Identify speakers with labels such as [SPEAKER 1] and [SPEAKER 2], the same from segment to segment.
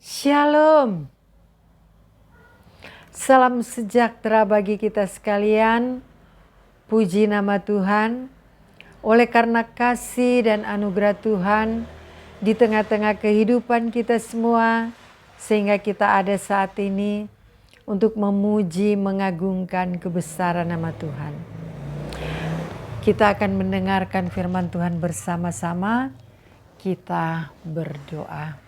[SPEAKER 1] Shalom. Salam sejahtera bagi kita sekalian. Puji nama Tuhan. Oleh karena kasih dan anugerah Tuhan di tengah-tengah kehidupan kita semua, sehingga kita ada saat ini untuk memuji, mengagungkan kebesaran nama Tuhan. Kita akan mendengarkan firman Tuhan bersama-sama. Kita berdoa.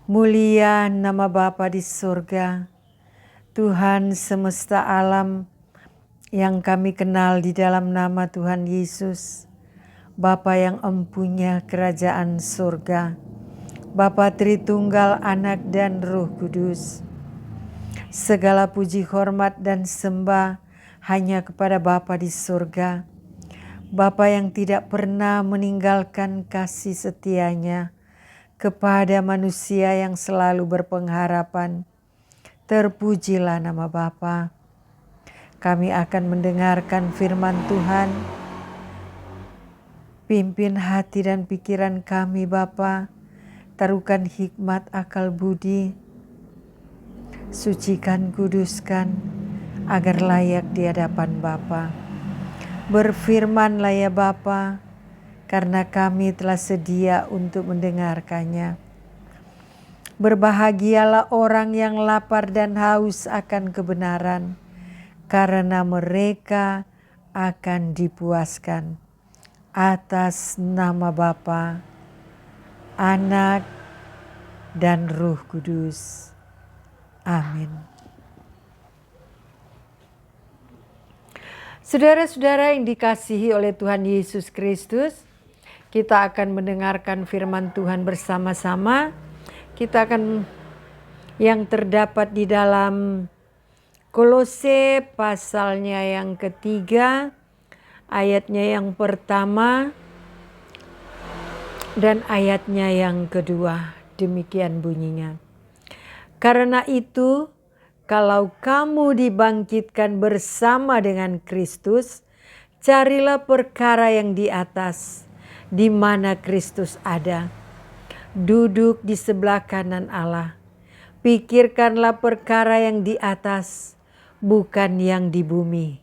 [SPEAKER 1] Mulia nama Bapa di surga, Tuhan semesta alam yang kami kenal di dalam nama Tuhan Yesus, Bapa yang empunya kerajaan surga, Bapa Tritunggal, Anak dan Roh Kudus. Segala puji, hormat dan sembah hanya kepada Bapa di surga, Bapa yang tidak pernah meninggalkan kasih setianya kepada manusia yang selalu berpengharapan. Terpujilah nama Bapa. Kami akan mendengarkan firman Tuhan. Pimpin hati dan pikiran kami Bapa. Taruhkan hikmat akal budi. Sucikan, kuduskan agar layak di hadapan Bapa. Berfirmanlah ya Bapa, karena kami telah sedia untuk mendengarkannya. Berbahagialah orang yang lapar dan haus akan kebenaran, karena mereka akan dipuaskan. Atas nama Bapa, Anak, dan Roh Kudus. Amin. Saudara-saudara yang dikasihi oleh Tuhan Yesus Kristus, kita akan mendengarkan firman Tuhan bersama-sama. Kita akan yang terdapat di dalam Kolose pasalnya yang ketiga, ayatnya yang pertama dan ayatnya yang kedua. Demikian bunyinya. Karena itu, kalau kamu dibangkitkan bersama dengan Kristus, carilah perkara yang di atas, di mana Kristus ada, duduk di sebelah kanan Allah. Pikirkanlah perkara yang di atas, bukan yang di bumi.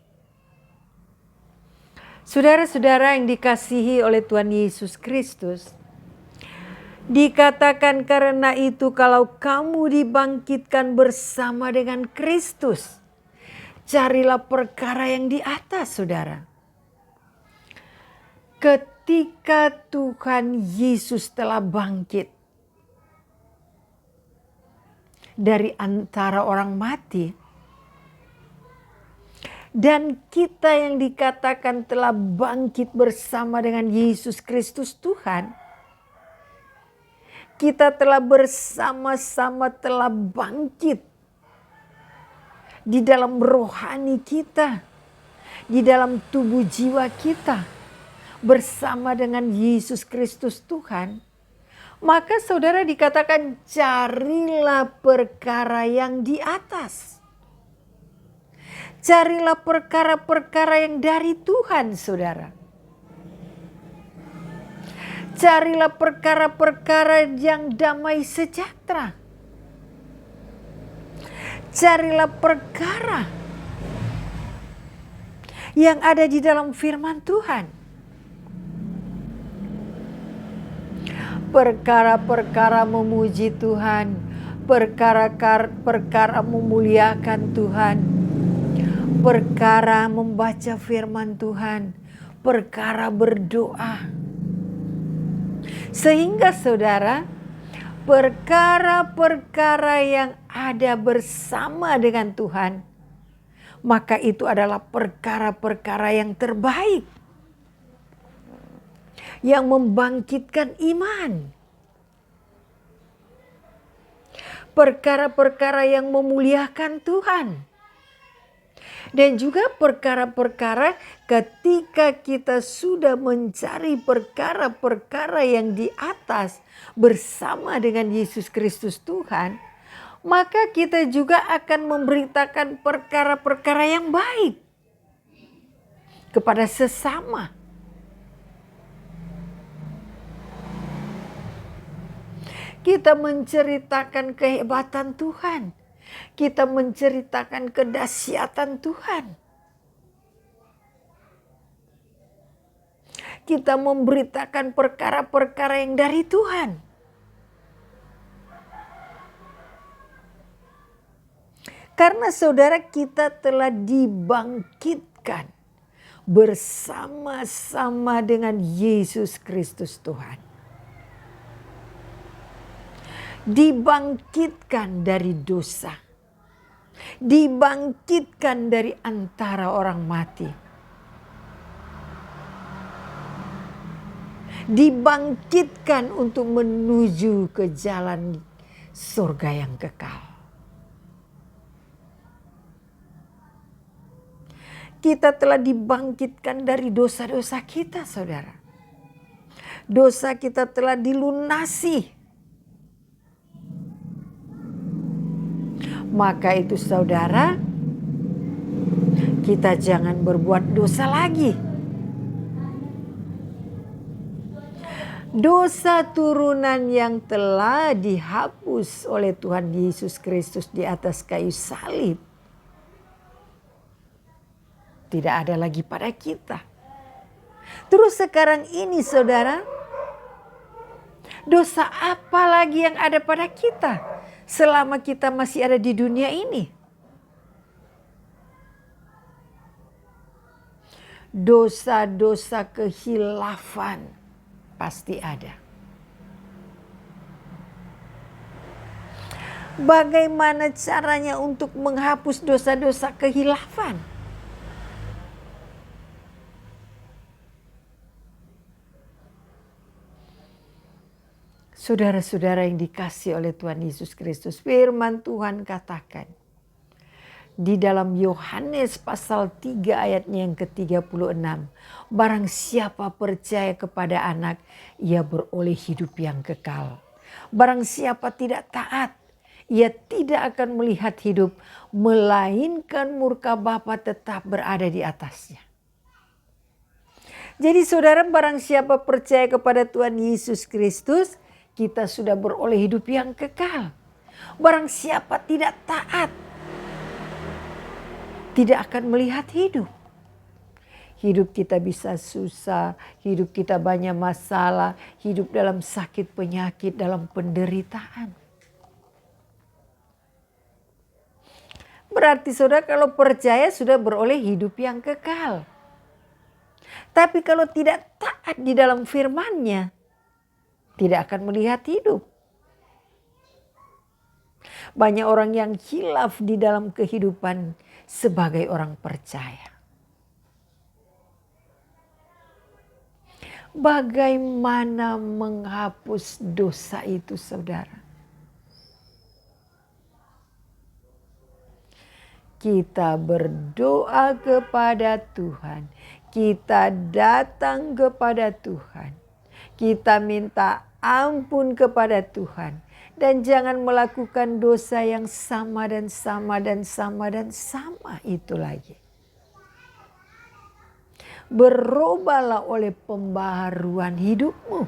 [SPEAKER 1] Saudara-saudara yang dikasihi oleh Tuhan Yesus Kristus, dikatakan karena itu kalau kamu dibangkitkan bersama dengan Kristus, carilah perkara yang di atas, saudara. Ketika Tuhan Yesus telah bangkit dari antara orang mati, dan kita yang dikatakan telah bangkit bersama dengan Yesus Kristus Tuhan, kita telah bersama-sama telah bangkit di dalam rohani kita, di dalam tubuh jiwa kita, bersama dengan Yesus Kristus Tuhan. Maka saudara dikatakan carilah perkara yang di atas. Carilah perkara-perkara yang dari Tuhan, saudara. Carilah perkara-perkara yang damai sejahtera. Carilah perkara yang ada di dalam firman Tuhan. Perkara-perkara memuji Tuhan, perkara memuliakan Tuhan, perkara membaca firman Tuhan, perkara berdoa. Sehingga saudara, perkara-perkara yang ada bersama dengan Tuhan, maka itu adalah perkara-perkara yang terbaik, yang membangkitkan iman. Perkara-perkara yang memuliakan Tuhan. Dan juga perkara-perkara ketika kita sudah mencari perkara-perkara yang di atas bersama dengan Yesus Kristus Tuhan, maka kita juga akan memberitakan perkara-perkara yang baik kepada sesama. Kita menceritakan kehebatan Tuhan. Kita menceritakan kedahsyatan Tuhan. Kita memberitakan perkara-perkara yang dari Tuhan. Karena saudara, kita telah dibangkitkan bersama-sama dengan Yesus Kristus Tuhan. Dibangkitkan dari dosa. Dibangkitkan dari antara orang mati. Dibangkitkan untuk menuju ke jalan surga yang kekal. Kita telah dibangkitkan dari dosa-dosa kita, saudara. Dosa kita telah dilunasi. Maka itu saudara, kita jangan berbuat dosa lagi. Dosa turunan yang telah dihapus oleh Tuhan Yesus Kristus di atas kayu salib tidak ada lagi pada kita. Terus sekarang ini saudara, dosa apa lagi yang ada pada kita selama kita masih ada di dunia ini? Dosa-dosa kehilafan pasti ada. Bagaimana caranya untuk menghapus dosa-dosa kehilafan? Saudara-saudara yang dikasihi oleh Tuhan Yesus Kristus, firman Tuhan katakan di dalam Yohanes pasal 3 ayatnya yang ke-36, barang siapa percaya kepada anak, ia beroleh hidup yang kekal. Barang siapa tidak taat, ia tidak akan melihat hidup, melainkan murka Bapa tetap berada di atasnya. Jadi saudara, barang siapa percaya kepada Tuhan Yesus Kristus, kita sudah beroleh hidup yang kekal. Barang siapa tidak taat, tidak akan melihat hidup. Hidup kita bisa susah, hidup kita banyak masalah, hidup dalam sakit penyakit, dalam penderitaan. Berarti saudara kalau percaya sudah beroleh hidup yang kekal. Tapi kalau tidak taat di dalam firman-Nya, tidak akan melihat hidup. Banyak orang yang khilaf di dalam kehidupan sebagai orang percaya. Bagaimana menghapus dosa itu, saudara? Kita berdoa kepada Tuhan. Kita datang kepada Tuhan. Kita minta ampun kepada Tuhan. Dan jangan melakukan dosa yang sama dan sama dan sama dan sama itu lagi. Berubahlah oleh pembaharuan hidupmu.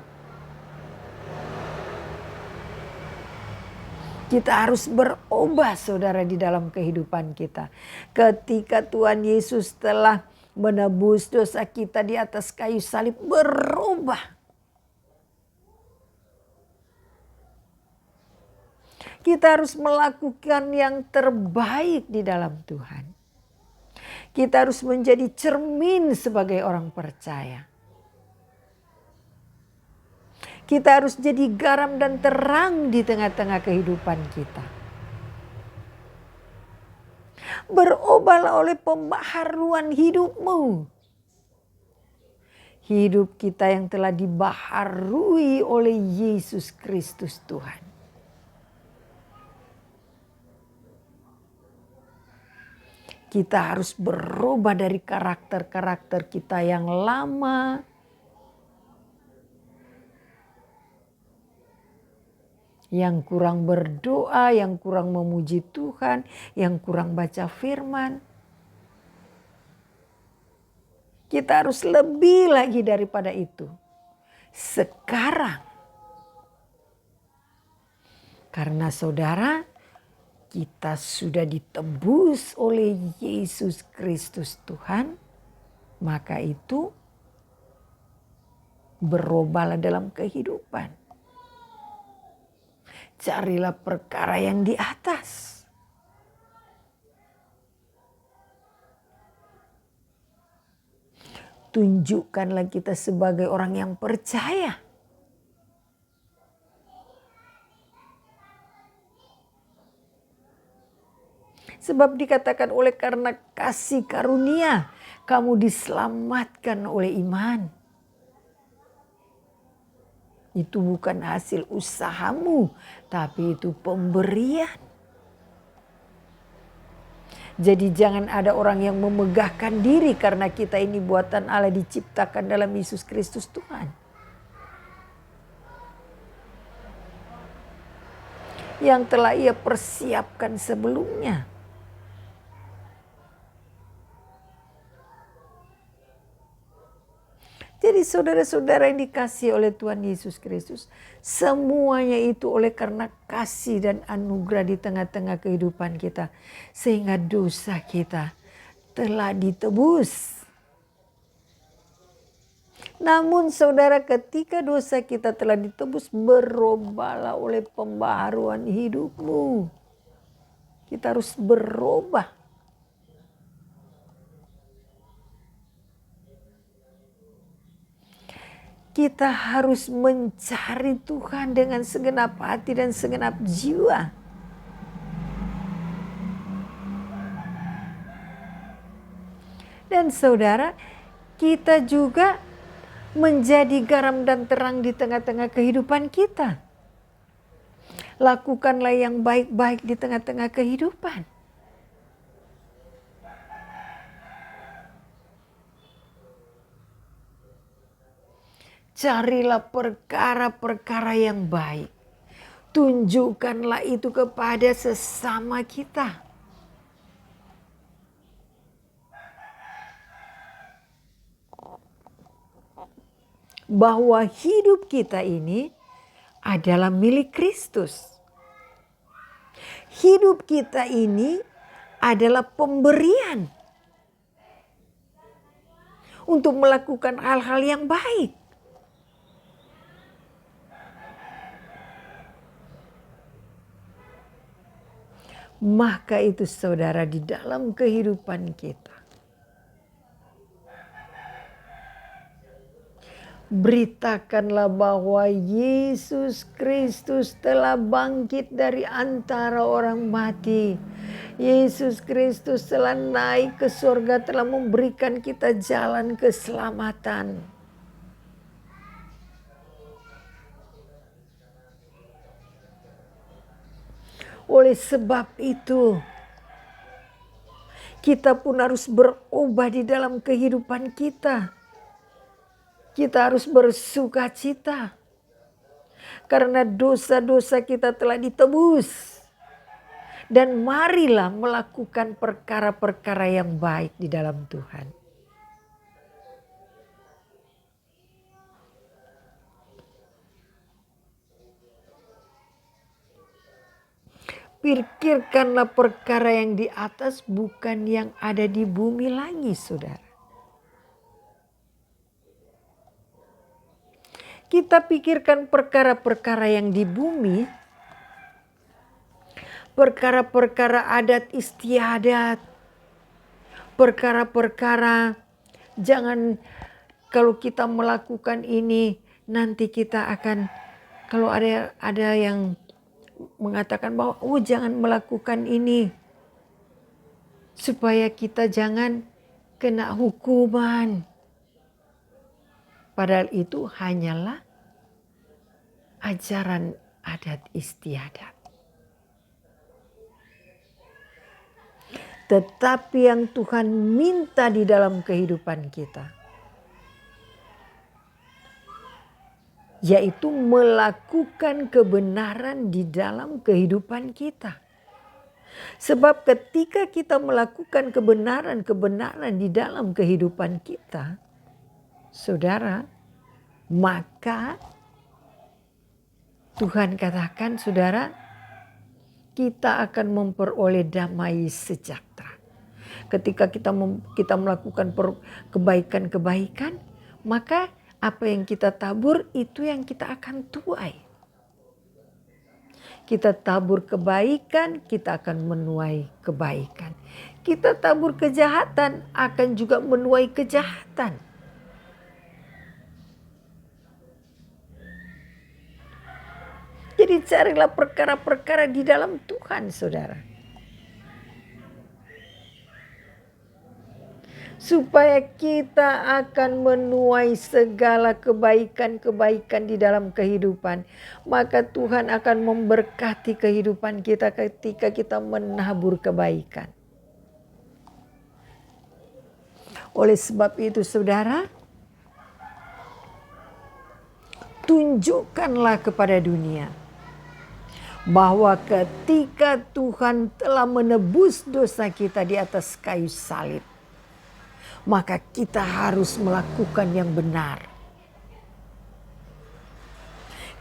[SPEAKER 1] Kita harus berubah saudara di dalam kehidupan kita. Ketika Tuhan Yesus telah menebus dosa kita di atas kayu salib, berubah. Kita harus melakukan yang terbaik di dalam Tuhan. Kita harus menjadi cermin sebagai orang percaya. Kita harus jadi garam dan terang di tengah-tengah kehidupan kita. Berubahlah oleh pembaharuan hidupmu. Hidup kita yang telah dibaharui oleh Yesus Kristus Tuhan. Kita harus berubah dari karakter-karakter kita yang lama. Yang kurang berdoa, yang kurang memuji Tuhan, yang kurang baca firman. Kita harus lebih lagi daripada itu. Sekarang Karena saudara, kita sudah ditebus oleh Yesus Kristus Tuhan, maka itu berubahlah dalam kehidupan. Carilah perkara yang di atas. Tunjukkanlah kita sebagai orang yang percaya. Sebab dikatakan oleh karena kasih karunia kamu diselamatkan oleh iman. Itu bukan hasil usahamu, tapi itu pemberian. Jadi jangan ada orang yang memegahkan diri karena kita ini buatan Allah, diciptakan dalam Yesus Kristus Tuhan. Yang telah Ia persiapkan sebelumnya. Jadi saudara-saudara yang dikasihi oleh Tuhan Yesus Kristus, semuanya itu oleh karena kasih dan anugerah di tengah-tengah kehidupan kita. Sehingga dosa kita telah ditebus. Namun saudara, ketika dosa kita telah ditebus, berubahlah oleh pembaharuan hidupmu. Kita harus berubah. Kita harus mencari Tuhan dengan segenap hati dan segenap jiwa. Dan saudara, kita juga menjadi garam dan terang di tengah-tengah kehidupan kita. Lakukanlah yang baik-baik di tengah-tengah kehidupan. Carilah perkara-perkara yang baik. Tunjukkanlah itu kepada sesama kita. Bahwa hidup kita ini adalah milik Kristus. Hidup kita ini adalah pemberian. Untuk melakukan hal-hal yang baik. Maka itu saudara, di dalam kehidupan kita, beritakanlah bahwa Yesus Kristus telah bangkit dari antara orang mati. Yesus Kristus telah naik ke surga, telah memberikan kita jalan keselamatan. Oleh sebab itu, kita pun harus berubah di dalam kehidupan kita. Kita harus bersuka cita. Karena dosa-dosa kita telah ditebus. Dan marilah melakukan perkara-perkara yang baik di dalam Tuhan. Pikirkanlah perkara yang di atas, bukan yang ada di bumi lagi, saudara. Kita pikirkan perkara-perkara yang di bumi, perkara-perkara adat istiadat, perkara-perkara jangan, kalau kita melakukan ini nanti kita akan, kalau ada yang mengatakan bahwa jangan melakukan ini supaya kita jangan kena hukuman. Padahal itu hanyalah ajaran adat istiadat. Tetapi yang Tuhan minta di dalam kehidupan kita, yaitu melakukan kebenaran di dalam kehidupan kita. Sebab ketika kita melakukan kebenaran di dalam kehidupan kita, saudara, maka Tuhan katakan, saudara, kita akan memperoleh damai sejahtera. Ketika kita melakukan kebaikan-kebaikan, maka apa yang kita tabur itu yang kita akan tuai. Kita tabur kebaikan, kita akan menuai kebaikan. Kita tabur kejahatan, akan juga menuai kejahatan. Jadi carilah perkara-perkara di dalam Tuhan, saudara. Supaya kita akan menuai segala kebaikan-kebaikan di dalam kehidupan. Maka Tuhan akan memberkati kehidupan kita ketika kita menabur kebaikan. Oleh sebab itu saudara, tunjukkanlah kepada dunia bahwa ketika Tuhan telah menebus dosa kita di atas kayu salib, maka kita harus melakukan yang benar.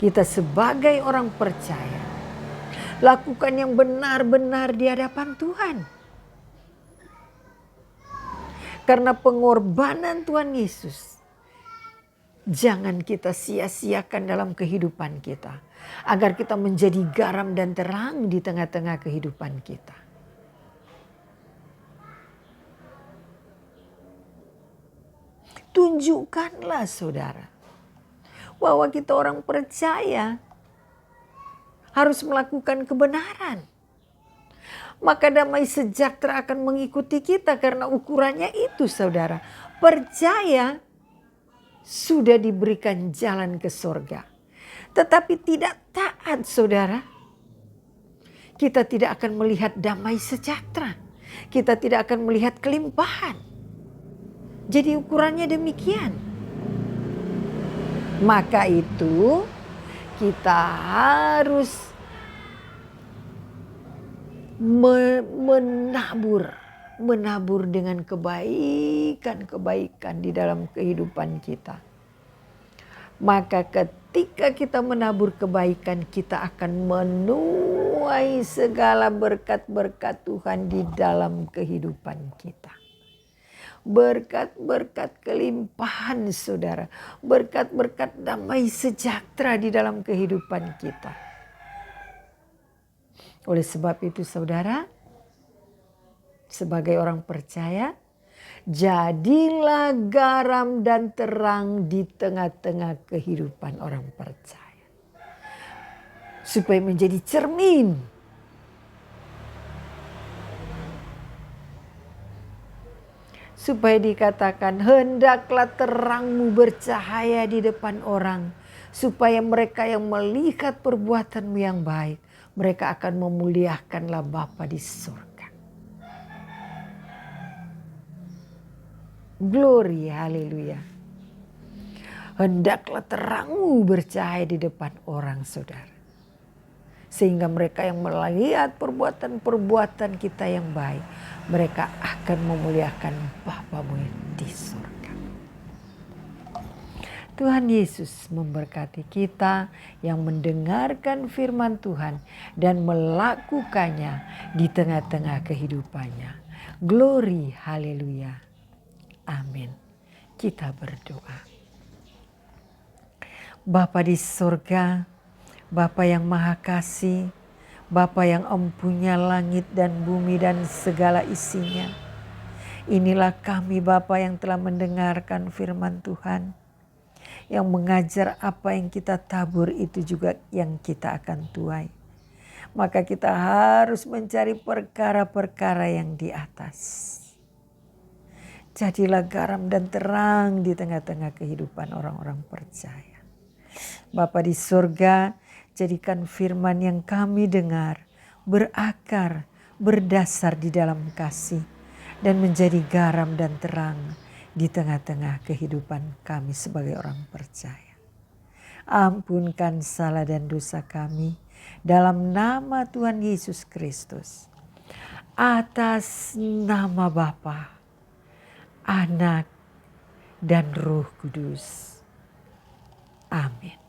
[SPEAKER 1] Kita sebagai orang percaya, lakukan yang benar-benar di hadapan Tuhan. Karena pengorbanan Tuhan Yesus, jangan kita sia-siakan dalam kehidupan kita. Agar kita menjadi garam dan terang di tengah-tengah kehidupan kita. Tunjukkanlah saudara, bahwa kita orang percaya harus melakukan kebenaran. Maka damai sejahtera akan mengikuti kita karena ukurannya itu saudara. Percaya sudah diberikan jalan ke surga. Tetapi tidak taat saudara, kita tidak akan melihat damai sejahtera. Kita tidak akan melihat kelimpahan. Jadi ukurannya demikian. Maka itu kita harus menabur dengan kebaikan-kebaikan di dalam kehidupan kita. Maka ketika kita menabur kebaikan, kita akan menuai segala berkat-berkat Tuhan di dalam kehidupan kita. Berkat-berkat kelimpahan saudara. Berkat-berkat damai sejahtera di dalam kehidupan kita. Oleh sebab itu saudara, sebagai orang percaya, jadilah garam dan terang di tengah-tengah kehidupan orang percaya. Supaya menjadi cermin. Supaya dikatakan, hendaklah terangmu bercahaya di depan orang. Supaya mereka yang melihat perbuatanmu yang baik, mereka akan memuliakanlah Bapa di surga. Glory, haleluya. Hendaklah terangmu bercahaya di depan orang saudara. Sehingga mereka yang melihat perbuatan-perbuatan kita yang baik, mereka akan memuliakan Bapamu di surga. Tuhan Yesus memberkati kita yang mendengarkan firman Tuhan dan melakukannya di tengah-tengah kehidupannya. Glory, haleluya. Amin. Kita berdoa. Bapa di surga, Bapa yang maha kasih, Bapa yang empunya langit dan bumi dan segala isinya. Inilah kami Bapa yang telah mendengarkan firman Tuhan. Yang mengajar apa yang kita tabur itu juga yang kita akan tuai. Maka kita harus mencari perkara-perkara yang di atas. Jadilah garam dan terang di tengah-tengah kehidupan orang-orang percaya. Bapa di surga, jadikan firman yang kami dengar berakar, berdasar di dalam kasih. Dan menjadi garam dan terang di tengah-tengah kehidupan kami sebagai orang percaya. Ampunkan salah dan dosa kami dalam nama Tuhan Yesus Kristus. Atas nama Bapa, Anak, dan Roh Kudus. Amin.